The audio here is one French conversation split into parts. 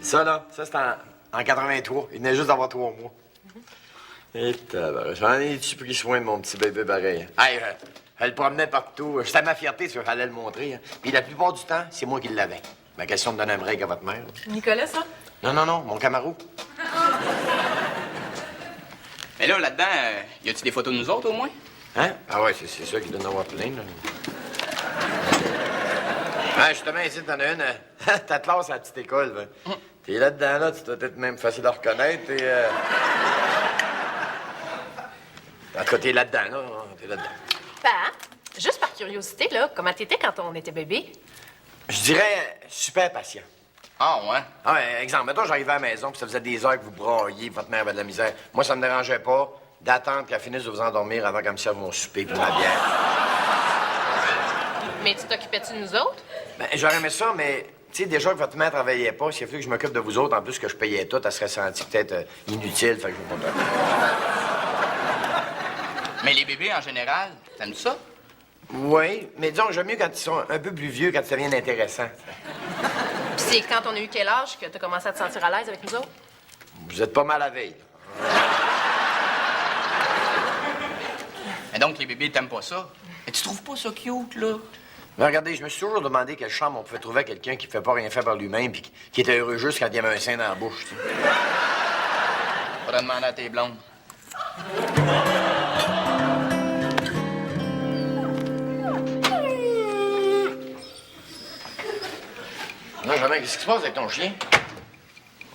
Ça, là, ça, c'est en 83. Il venait juste d'avoir 3 mois. Et j'en ai-tu pris soin de mon petit bébé pareil? Hey, elle le promenait partout. C'était ma fierté, si j'allais le montrer. Hein. Puis la plupart du temps, c'est moi qui l'avais. Ma question de donner un break à votre mère. Nicolas, ça? Non, mon Camaro. Mais là-dedans, y a-tu des photos de nous autres, au moins? Hein? Ah ouais, c'est ça qui doit en avoir plein, là. Ah, justement, ici, t'en as une. Ta classe à la petite école, ben. T'es là-dedans, là, tu dois être même facile à reconnaître. En tout cas, t'es là-dedans, là. T'es là-dedans. Papa, juste par curiosité, là, comment t'étais quand on était bébé? Je dirais super patient. Ah, ouais? Ah, ouais, exemple, mettons, j'arrivais à la maison, puis ça faisait des heures que vous brailliez, votre mère avait de la misère. Moi, ça me dérangeait pas d'attendre qu'elle finisse de vous endormir avant qu'elle me serve mon souper puis ma bière. Mais tu t'occupais-tu de nous autres? Ben, j'aurais aimé ça, mais, tu sais, déjà que votre mère travaillait pas, s'il a fallu que je m'occupe de vous autres, en plus que je payais tout, elle serait sentie peut-être inutile, fait que je veux pas te... Mais les bébés, en général, t'aimes ça? Oui, mais disons, j'aime mieux quand ils sont un peu plus vieux, quand ça devient intéressant. Puis c'est quand on a eu quel âge que t'as commencé à te sentir à l'aise avec nous autres? Vous êtes pas mal à veille. Mais donc, les bébés, t'aimes pas ça? Mais tu trouves pas ça cute, là? Mais regardez, je me suis toujours demandé quelle chambre on pouvait trouver à quelqu'un qui ne fait pas rien faire par lui-même puis qui était heureux juste quand il y avait un sein dans la bouche. Tu sais. Faudrait demander à tes blondes. Non, jamais, qu'est-ce qui se passe avec ton chien?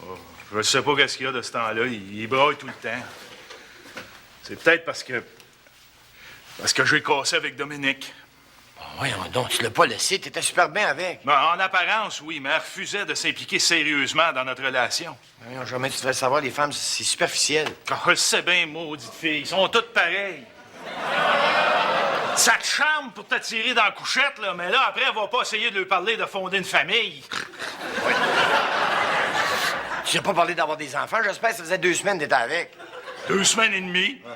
Oh, je sais pas qu'est-ce qu'il y a de ce temps-là. Il braille tout le temps. C'est peut-être parce que j'ai cassé avec Dominique. Oh, voyons donc, tu l'as pas laissé, t'étais super bien avec. Ben, en apparence, oui, mais elle refusait de s'impliquer sérieusement dans notre relation. Voyons, jamais tu devrais savoir, les femmes, c'est superficiel. Quand je sais bien, maudite fille, ils sont toutes pareilles. Ça te charme pour t'attirer dans la couchette, là, mais là, après, elle va pas essayer de lui parler de fonder une famille. Oui. Tu n'as pas parlé d'avoir des enfants, j'espère, ça faisait 2 semaines que t'étais avec. 2 semaines et demie. Ouais.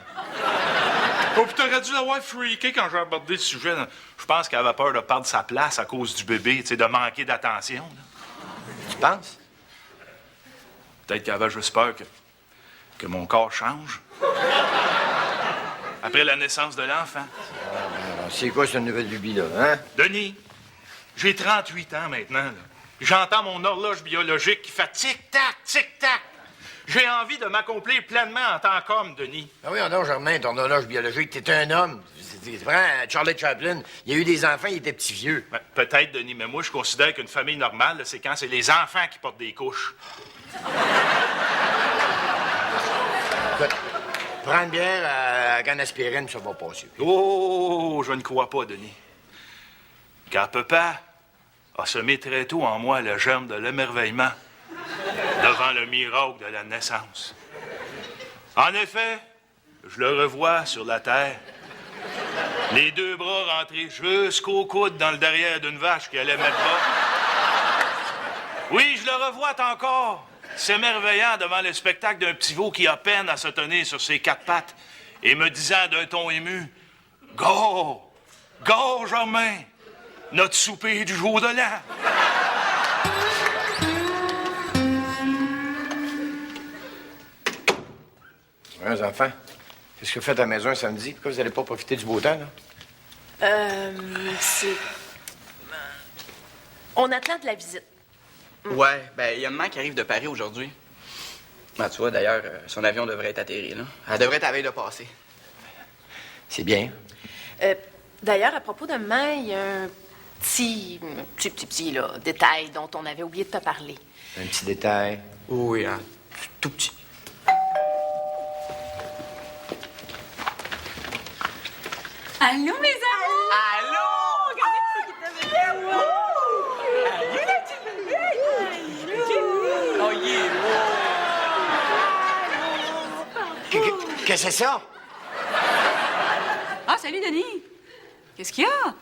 Oh, puis t'aurais dû l'avoir freaké quand j'ai abordé le sujet. Je pense qu'elle avait peur de perdre sa place à cause du bébé, tu sais, de manquer d'attention. Là. Tu penses? Peut-être qu'elle avait juste peur que mon corps change. Après la naissance de l'enfant. C'est quoi cette nouvelle lubie, là, hein? Denis, j'ai 38 ans maintenant, là. J'entends mon horloge biologique qui fait tic-tac, tic-tac. J'ai envie de m'accomplir pleinement en tant qu'homme, Denis. Ah oui, non, Germain, ton horloge biologique, t'es un homme. C'est vrai, Charlie Chaplin, il a eu des enfants, il était petit vieux. Ben, peut-être, Denis, mais moi, je considère qu'une famille normale, c'est quand c'est les enfants qui portent des couches. Écoute, prends une bière avec une aspirine, ça va passer. Oh, je ne crois pas, Denis. Car papa a semé très tôt en moi le germe de l'émerveillement devant le miracle de la naissance. En effet, je le revois sur la terre, les 2 bras rentrés jusqu'au coude dans le derrière d'une vache qui allait mettre bas. Oui, je le revois encore, s'émerveillant devant le spectacle d'un petit veau qui a peine à se tenir sur ses 4 pattes et me disant d'un ton ému, « Go! Go, Germain! Notre souper du jour de l'an! » Ouais, les enfants, qu'est-ce que vous faites à la maison un samedi? Pourquoi vous n'allez pas profiter du beau temps, là? C'est... On attend de la visite. Ouais, ben, il y a maman qui arrive de Paris aujourd'hui. Ben, tu vois, d'ailleurs, son avion devrait être atterri, là. Elle devrait être à veille de passer. C'est bien. D'ailleurs, à propos de maman, il y a un petit, là, détail dont on avait oublié de te parler. Un petit détail. Oui, hein, tout petit. Allô, mes amours! Allô? Regardez qui c'est qui t'a vu! Oh, yeah! Qu'est-ce que c'est ça? Ah, salut, Denis! Qu'est-ce qu'il y a?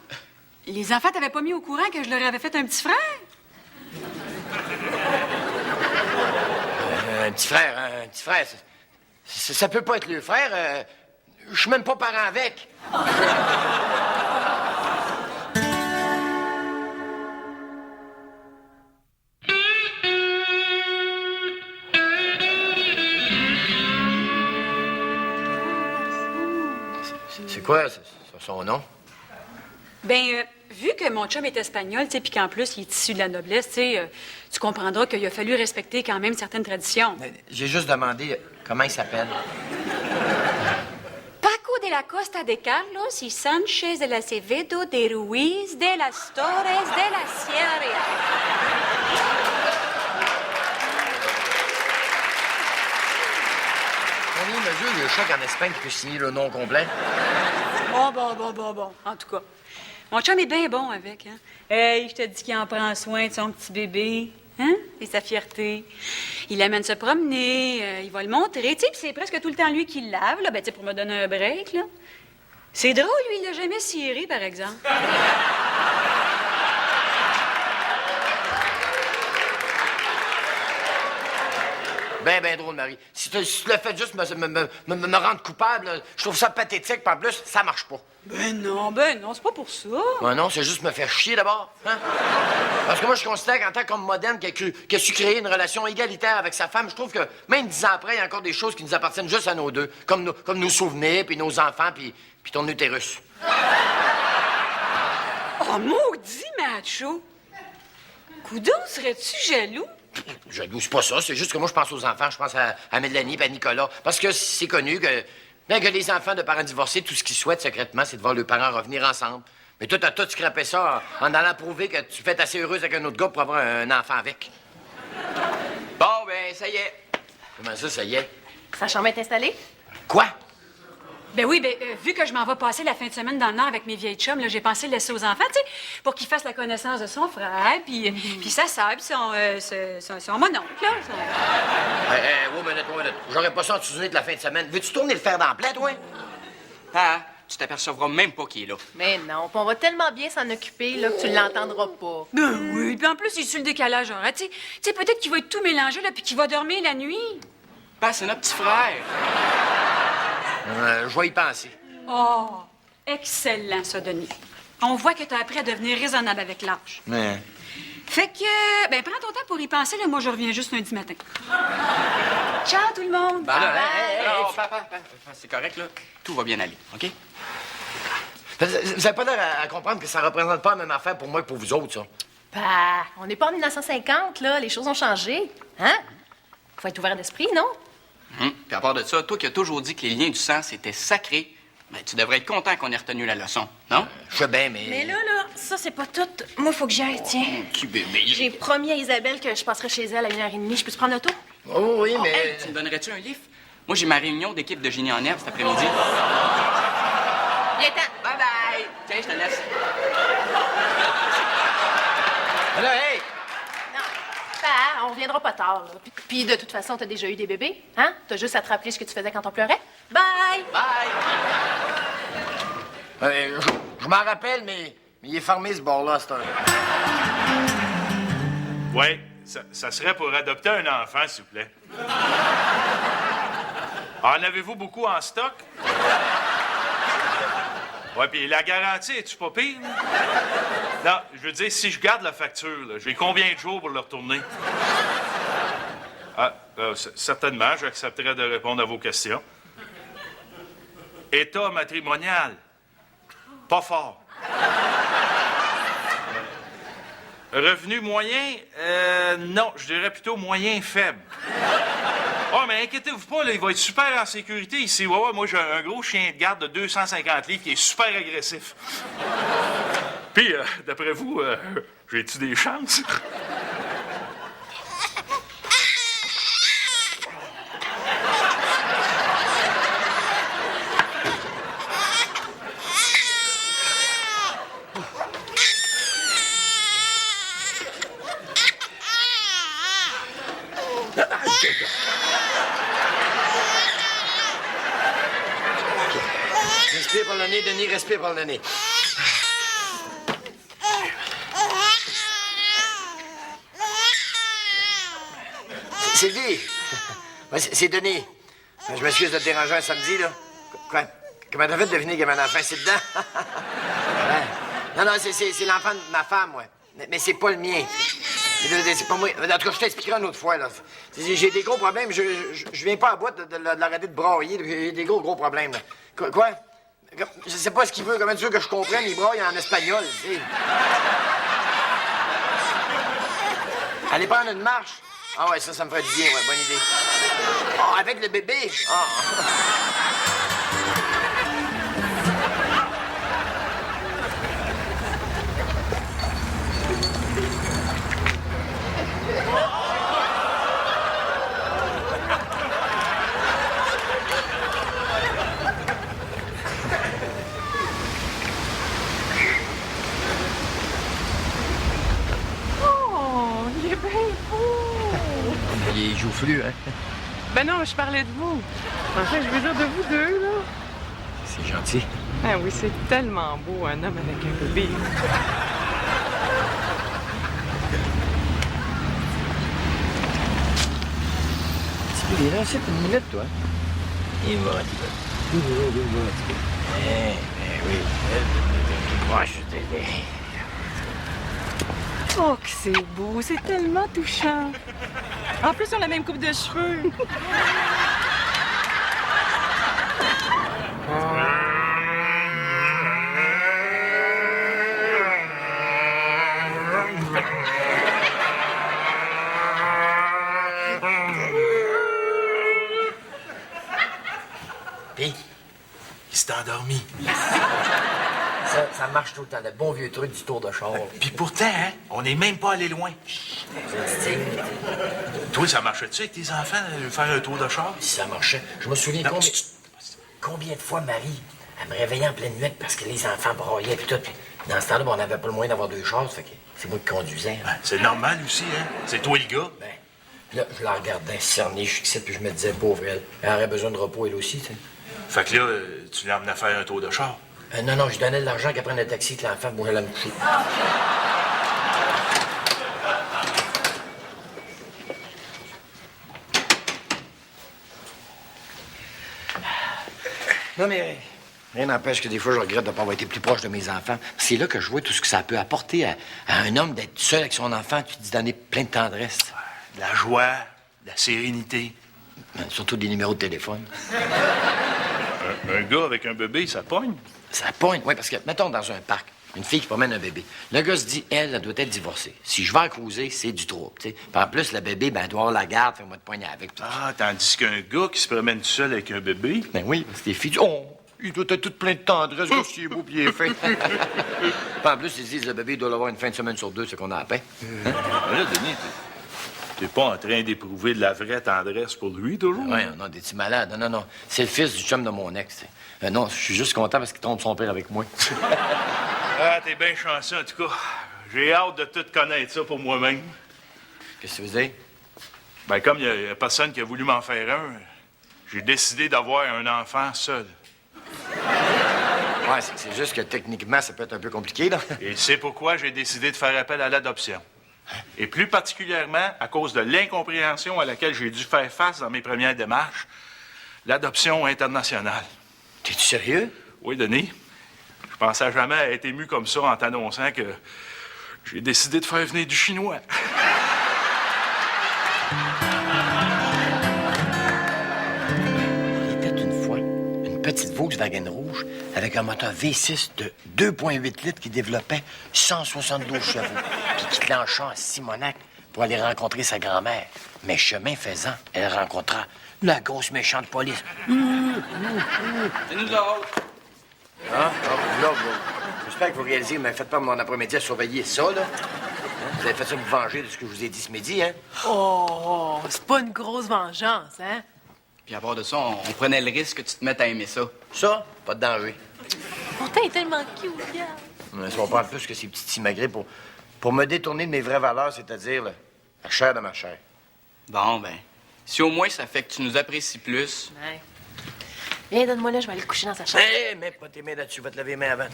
Les enfants t'avaient pas mis au courant que je leur avais fait un petit frère? Un petit frère, ça peut pas être le frère. Je suis même pas parent avec. quoi son nom? Vu que mon chum est espagnol, tu sais, puis qu'en plus, il est issu de la noblesse, tu sais, tu comprendras qu'il a fallu respecter quand même certaines traditions. J'ai juste demandé comment il s'appelle. Paco de la Costa de Carlos y Sánchez de la Acevedo de Ruiz de las Torres de la Sierra. Combien de mesures il y a un choc en Espagne qui peut signer le nom complet? Bon. En tout cas, mon chum est bien bon avec, hein? Hey, je te dis qu'il en prend soin de son petit bébé, hein? Et sa fierté. Il l'amène se promener, il va le montrer, tu sais, puis c'est presque tout le temps lui qui le lave, là, tu sais, pour me donner un break, là. C'est drôle, lui, il l'a jamais ciré, par exemple. Ben drôle, Marie. Si tu le fais juste me rendre coupable, là, je trouve ça pathétique, puis en plus, ça marche pas. Ben non, c'est pas pour ça. Ben non, c'est juste me faire chier d'abord. Hein? Parce que moi, je considère qu'en tant qu'homme moderne qui a su créer une relation égalitaire avec sa femme, je trouve que même 10 ans après, il y a encore des choses qui nous appartiennent juste à nos deux, comme nos souvenirs, puis nos enfants, puis ton utérus. Oh, maudit macho! Coudon, serais-tu jaloux? Jaloux, c'est pas ça. C'est juste que moi, je pense aux enfants. Je pense à Mélanie et à Nicolas. Parce que c'est connu que les enfants de parents divorcés, tout ce qu'ils souhaitent secrètement, c'est de voir leurs parents revenir ensemble. Mais toi, t'as tout scrappé ça en allant prouver que tu fais être assez heureuse avec un autre gars pour avoir un enfant avec. Bon, ben, ça y est. Comment ça y est? Sa chambre est installée? Quoi? Vu que je m'en vais passer la fin de semaine dans le Nord avec mes vieilles chums, là, j'ai pensé le laisser aux enfants, tu sais, pour qu'ils fassent la connaissance de son frère, puis sa sœur, puis son mononcle, là. Ouais, minute. J'aurais pas ça en souvenir de la fin de semaine. Veux-tu tourner le fer dans la plaie, toi? Ah, tu t'apercevras même pas qu'il est là. Mais non, puis on va tellement bien s'en occuper là, que tu l'entendras pas. Ben oui, puis en plus, il est sur le décalage horaire, tu sais, peut-être qu'il va être tout mélangé, là, puis qu'il va dormir la nuit. Ben, c'est notre petit frère. Je vais y penser. Oh, excellent, ça, Denis. On voit que t'as appris à devenir raisonnable avec l'âge. Ouais. Fait que, prends ton temps pour y penser, là. Moi, je reviens juste lundi matin. Ciao, tout le monde! Ben, non, papa, c'est correct, là. Tout va bien aller, OK? Vous avez pas l'air à comprendre que ça représente pas la même affaire pour moi que pour vous autres, ça. Bah, on n'est pas en 1950, là. Les choses ont changé. Hein? Faut être ouvert d'esprit, non? Puis à part de ça, toi qui as toujours dit que les liens du sang, c'était sacré, ben, tu devrais être content qu'on ait retenu la leçon, non? Je sais bien, mais... Mais là, ça, c'est pas tout. Moi, faut que j'y aille, tiens. Qui bébé? J'ai promis à Isabelle que je passerai chez elle à 1h30. Je peux te prendre l'auto? Oh oui, mais... Hey, tu me donnerais-tu un livre? Moi, j'ai ma réunion d'équipe de génie en herbe cet après-midi. Viens-t'en. Bye-bye! Tiens, je te laisse. Là, hey! Non. Bah, on reviendra pas tard, là. Puis de toute façon, t'as déjà eu des bébés, hein? T'as juste à te rappeler ce que tu faisais quand on pleurait. Bye! Bye! Je m'en rappelle, mais il est fermé, ce bord-là, c'est un... Oui, ça serait pour adopter un enfant, s'il vous plaît. En avez-vous beaucoup en stock? Ouais, puis la garantie, es-tu pas pire? Non, je veux dire, si je garde la facture, là, j'ai combien de jours pour le retourner? Ah, certainement, j'accepterai de répondre à vos questions. État matrimonial. Pas fort. Revenu moyen? Non, je dirais plutôt moyen faible. Oh, mais inquiétez-vous pas, là, il va être super en sécurité ici. Ouais, moi, j'ai un gros chien de garde de 250 livres qui est super agressif. Puis, d'après vous, j'ai-tu des chances? Respire par le nez, Denis, respire par le nez. Sylvie! Ouais, c'est Denis. Je m'excuse de te déranger un samedi, là. Quoi? Comment t'as fait de deviner qu'il y avait un enfant ici dedans? Ouais. Non, c'est l'enfant de ma femme, ouais. Mais c'est pas le mien. C'est pas moi. En tout cas, je t'expliquerai une autre fois, là. J'ai des gros problèmes. Je viens pas à bout de l'arrêter de brailler. J'ai des gros problèmes, là. Quoi? Je sais pas ce qu'il veut. Comment tu veux que je comprenne? Il braille en espagnol, tu sais. Allez prendre une marche. Ah ouais, ça me ferait du bien, ouais, bonne idée. Oh, avec le bébé. Ah. Oh, il est bien beau! Il est joufflu, hein? Ben non, je parlais de vous. Enfin, je veux dire de vous deux, là. C'est gentil. Ah oui, c'est tellement beau, un homme avec un bébé. Tu peux rester une minute, toi? Il va, il va. Oui. Moi, je t'aide. Oh, que c'est beau, c'est tellement touchant. En plus, on a la même coupe de cheveux. Puis, Il s'est endormi. ça marche tout le temps, le bon vieux truc du tour de char. Puis pourtant, hein, on n'est même pas allé loin. Toi, ça marchait-tu avec tes enfants, faire un tour de char? Si ça marchait, je me souviens Non, combien de fois Marie, elle me réveillait en pleine nuit parce que les enfants braillaient puis tout. Puis dans ce temps-là, ben, on n'avait pas le moyen d'avoir deux chars, fait que c'est moi qui conduisais. Hein. Ben, c'est normal aussi, hein? C'est toi le gars. Ben, là, je la regardais cerner, je suis ici, puis je me disais, pauvre elle, elle aurait besoin de repos, elle aussi, tu sais. Fait que là, tu l'as emmené à faire un tour de char. Non, je donnais de l'argent qu'elle prenne un taxi, que l'enfant, moi, j'allais me coucher. Non, mais rien n'empêche que des fois, je regrette de ne pas avoir été plus proche de mes enfants. C'est là que je vois tout ce que ça peut apporter à un homme d'être seul avec son enfant, puis d'y donner plein de tendresse. De la joie, de la sérénité. Surtout des numéros de téléphone. Un gars avec un bébé, ça pogne. Ça pointe, oui, parce que, mettons, dans un parc, une fille qui promène un bébé. Le gars se dit, elle doit être divorcée. Si je vais en cruiser, c'est du trouble, tu sais. Puis en plus, le bébé, ben, elle doit avoir la garde, fait-moi de poigner avec. Ah, tandis qu'un gars qui se promène tout seul avec un bébé... Ben oui, parce que les filles disent, oh, il doit être tout plein de tendresse, gars, s'il est beau, puis il est fin. Puis en plus, ils disent, le bébé doit l'avoir une fin de semaine sur deux, c'est qu'on a à peine. Là, Denis, t'es pas en train d'éprouver de la vraie tendresse pour lui, toujours? Ouais, non, t'es-tu malade? Non. C'est le fils du chum de mon ex, tu sais. Non, je suis juste content parce qu'il trompe son père avec moi. Ah, t'es bien chanceux, en tout cas. J'ai hâte de tout connaître ça pour moi-même. Qu'est-ce que tu veux dire? Ben, comme il y a personne qui a voulu m'en faire un, j'ai décidé d'avoir un enfant seul. Ouais, c'est juste que techniquement, ça peut être un peu compliqué, là. Et c'est pourquoi j'ai décidé de faire appel à l'adoption. Et plus particulièrement, à cause de l'incompréhension à laquelle j'ai dû faire face dans mes premières démarches, l'adoption internationale. T'es-tu sérieux? Oui, Denis. Je pensais jamais être ému comme ça en t'annonçant que j'ai décidé de faire venir du chinois. Il était une fois une petite Volkswagen rouge avec un moteur V6 de 2,8 litres qui développait 172 chevaux puis qui clencha à Simonac pour aller rencontrer sa grand-mère. Mais chemin faisant, elle rencontra la grosse méchante police. C'est nous autres. Là, j'espère que vous réalisez, mais faites pas mon après-midi à surveiller ça, là. Hein? Vous avez fait ça pour vous venger de ce que je vous ai dit ce midi, hein? Oh, c'est pas une grosse vengeance, hein? Puis à part de ça, on prenait le risque que tu te mettes à aimer ça. Ça, pas de danger. Pourtant, il est tellement cute, regarde. Mais ça va prendre plus que ces petits timagrés pour me détourner de mes vraies valeurs, c'est-à-dire la chair de ma chair. Bon, ben, si au moins ça fait que tu nous apprécies plus. Ouais. Viens, donne-moi là, je vais aller coucher dans sa chambre. Hé, mets pas tes mains là-dessus, va te laver les mains avant.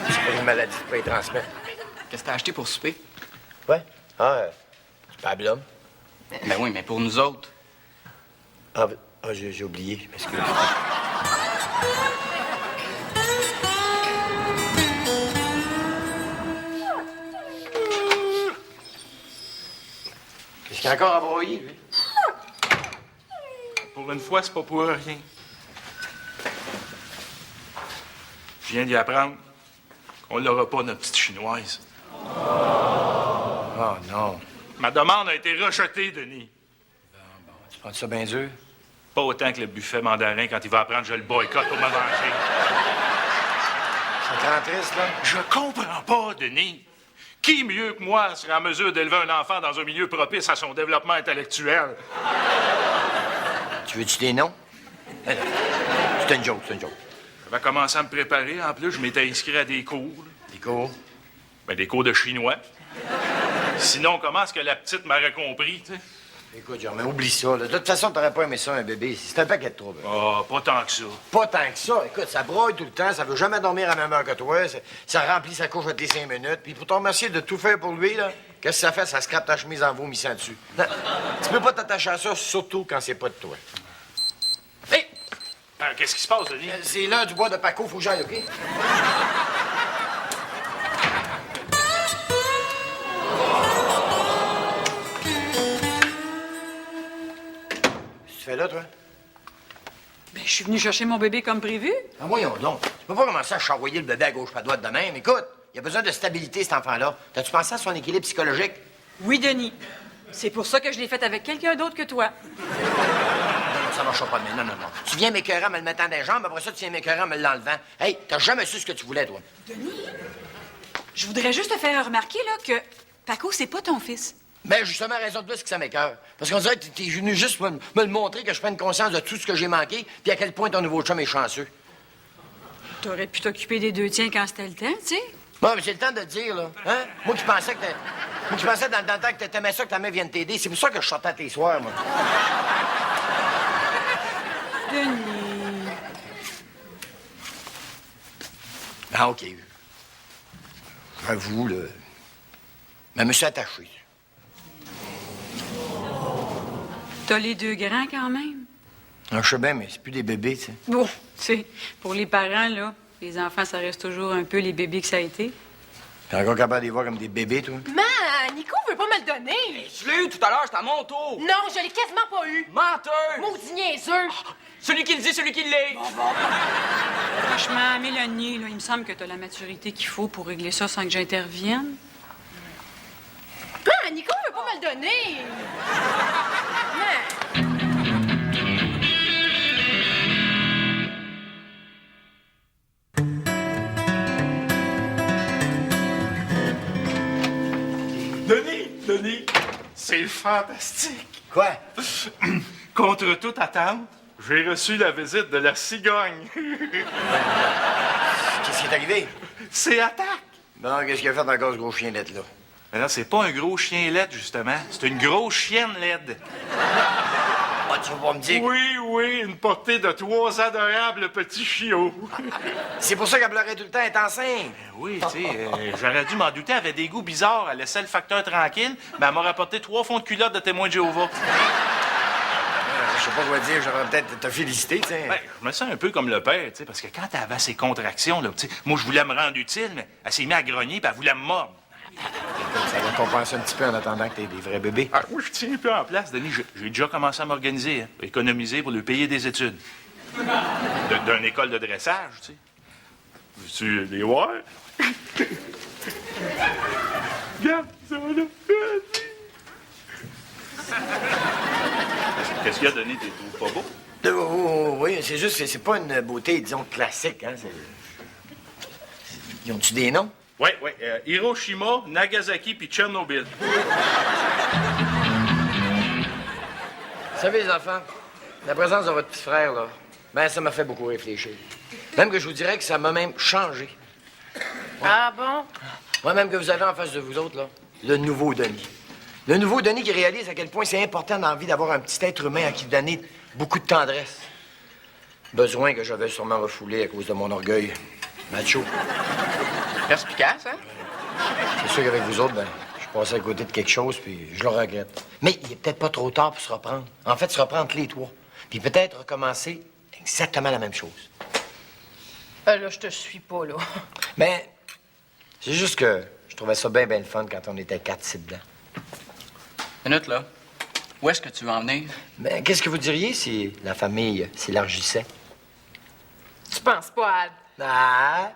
C'est pas une maladie qui peut être transmise. Qu'est-ce que t'as acheté pour souper? Ouais? C'est pas Blum. Ben oui, mais pour nous autres. J'ai oublié, je m'excuse. Qu'est-ce qu'il y a encore à broyer, lui? Pour une fois, c'est pas pour rien. Je viens d'y apprendre qu'on l'aura pas, notre petite chinoise. Oh non. Ma demande a été rejetée, Denis. Tu prends ça bien dur? Pas autant que le buffet mandarin quand il va apprendre que je le boycotte pour me venger. Ça te rend triste, là? Je comprends pas, Denis. Qui mieux que moi serait en mesure d'élever un enfant dans un milieu propice à son développement intellectuel? Tu veux-tu des noms? C'est une joke, c'est une joke. J'avais commencé à me préparer. En plus, je m'étais inscrit à des cours. Là. Des cours? Ben, des cours de chinois. Sinon, comment est-ce que la petite m'aurait compris, tu sais? Écoute, Germain, oublie ça. Là. De toute façon, t'aurais pas aimé ça, un bébé. C'est un paquet de troubles. Ah, pas tant que ça. Pas tant que ça. Écoute, ça broye tout le temps, ça veut jamais dormir à la même heure que toi, ça remplit sa couche toutes les 5 minutes. Puis pour te remercier de tout faire pour lui, là, qu'est-ce que ça fait? Ça scrape ta chemise en vomissant dessus. Non, tu peux pas t'attacher à ça, surtout quand c'est pas de toi. Hé! Qu'est-ce qui se passe, Denis? C'est l'heure du bois de Paco, faut que j'aille, OK? Qu'est-ce que tu fais là, toi? Ben, je suis venue chercher mon bébé comme prévu. Ah, voyons donc. Tu peux pas commencer à charroyer le bébé à gauche pas à droite de même. Écoute, il a besoin de stabilité, cet enfant-là. T'as-tu pensé à son équilibre psychologique? Oui, Denis. C'est pour ça que je l'ai fait avec quelqu'un d'autre que toi. Non, ça marchera pas de même. Non, non, non. Tu viens m'écœurer en me le mettant dans les jambes, après ça, tu viens m'écœurer en me l'enlevant. Hey, t'as jamais su ce que tu voulais, toi. Je voudrais juste te faire remarquer, là, que Paco, c'est pas ton fils. Ben, justement, raison de plus que ça m'écœure. Parce qu'on dirait que t'es venu juste me le montrer, que je prenne conscience de tout ce que j'ai manqué, puis à quel point ton nouveau chum est chanceux. T'aurais pu t'occuper des deux tiens quand c'était le temps, tu sais. Bon, mais c'est le temps de le dire, là. Hein? Moi qui pensais dans le temps que t'aimais ça, que ta mère vienne t'aider. C'est pour ça que je sortais à tes soirs, moi. Denis. Ah, OK. J'avoue, là. Mais je me suis attaché. T'as les deux grands quand même. Ah, je sais bien, mais c'est plus des bébés, tu sais. Bon, tu sais, pour les parents, là, les enfants, ça reste toujours un peu les bébés que ça a été. T'es encore capable de les voir comme des bébés, toi? Man, Nico veut pas me le donner. Je l'ai eu tout à l'heure, c'est à mon tour. Non, je l'ai quasiment pas eu. Menteur! Maudit niaiseux. Celui qui le dit, celui qui l'est. Franchement, Mélanie, là, il me semble que t'as la maturité qu'il faut pour régler ça sans que j'intervienne. Man, Nico veut pas me le donner. Man. Denis, c'est fantastique. Quoi? Contre toute attente, j'ai reçu la visite de la cigogne. Qu'est-ce qui est arrivé? C'est attaque. Bon, qu'est-ce qu'il a fait encore, ce gros chien là? Mais non, c'est pas un gros chien laide, justement. C'est une grosse chienne laide. Ah, tu veux pas me dire? Oui, une portée de 3 adorables petits chiots. C'est pour ça qu'elle pleurait tout le temps, elle est enceinte. Oui, tu sais, j'aurais dû m'en douter. Elle avait des goûts bizarres. Elle laissait le facteur tranquille, mais elle m'a rapporté 3 fonds de culotte de témoin de Jéhovah. Je sais pas quoi dire, j'aurais peut-être te féliciter, tu sais. Ben, je me sens un peu comme le père, tu sais, parce que quand elle avait ses contractions, là, tu sais, moi, je voulais me rendre utile, mais elle s'est mise à grogner, puis elle voulait me mordre. Ça va compenser un petit peu en attendant que t'aies des vrais bébés. Ah, moi, je tiens un peu en place, Denis. J'ai déjà commencé à m'organiser, hein, économiser pour lui payer des études. D'une école de dressage, tu sais. Veux-tu les voir? Regarde, ça là. Qu'est-ce qu'il y a, Denis? T'es trouves pas beau? Oui, c'est juste que c'est pas une beauté, disons, classique, hein. Ils ont-tu des noms? Oui. Hiroshima, Nagasaki puis Tchernobyl. Vous savez, les enfants, la présence de votre petit frère, là, ben, ça m'a fait beaucoup réfléchir. Même que je vous dirais que ça m'a même changé. Ah bon? Moi, même que vous avez en face de vous autres, là, le nouveau Denis. Le nouveau Denis qui réalise à quel point c'est important dans la vie d'avoir un petit être humain à qui donner beaucoup de tendresse. Besoin que j'avais sûrement refoulé à cause de mon orgueil macho. Perspicace, hein? C'est sûr qu'avec vous autres, ben, je passais à côté de quelque chose, puis je le regrette. Mais il est peut-être pas trop tard pour se reprendre. En fait, se reprendre les trois. Puis peut-être recommencer exactement la même chose. Là, je te suis pas, là. Mais c'est juste que je trouvais ça bien le fun quand on était 4 ici dedans. Minute, là. Où est-ce que tu veux en venir? Mais qu'est-ce que vous diriez si la famille s'élargissait? Tu penses pas à Ah,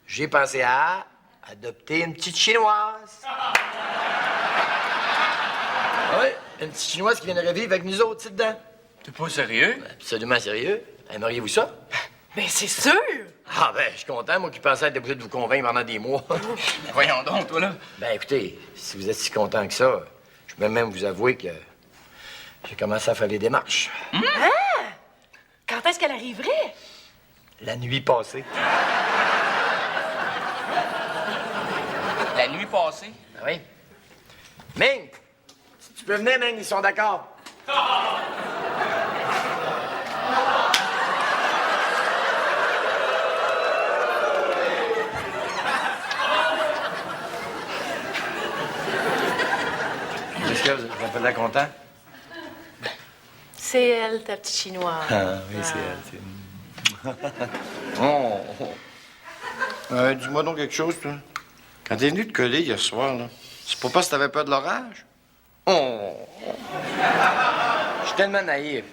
j'ai pensé à adopter une petite chinoise. Oui, une petite chinoise qui viendrait vivre avec nous autres, dedans. T'es pas sérieux? Absolument sérieux. Aimeriez-vous ça? Ben, c'est sûr! Ah, ben, je suis content, moi qui pensais être obligé de vous convaincre pendant des mois. Mais voyons donc, toi, là. Ben, écoutez, si vous êtes si content que ça, je peux même vous avouer que j'ai commencé à faire les démarches. Quand est-ce qu'elle arriverait? La nuit passée. La nuit passée. Ah oui. Ming! Si tu peux venir, Ming, ils sont d'accord. Qu'est-ce que vous avez l'air content? C'est elle, ta petite chinoise. Ah oui, c'est elle. Oh. Dis-moi donc quelque chose, toi. Quand t'es venu te coller hier soir, là, c'est pas parce que t'avais peur de l'orage? Oh. Je suis tellement naïf.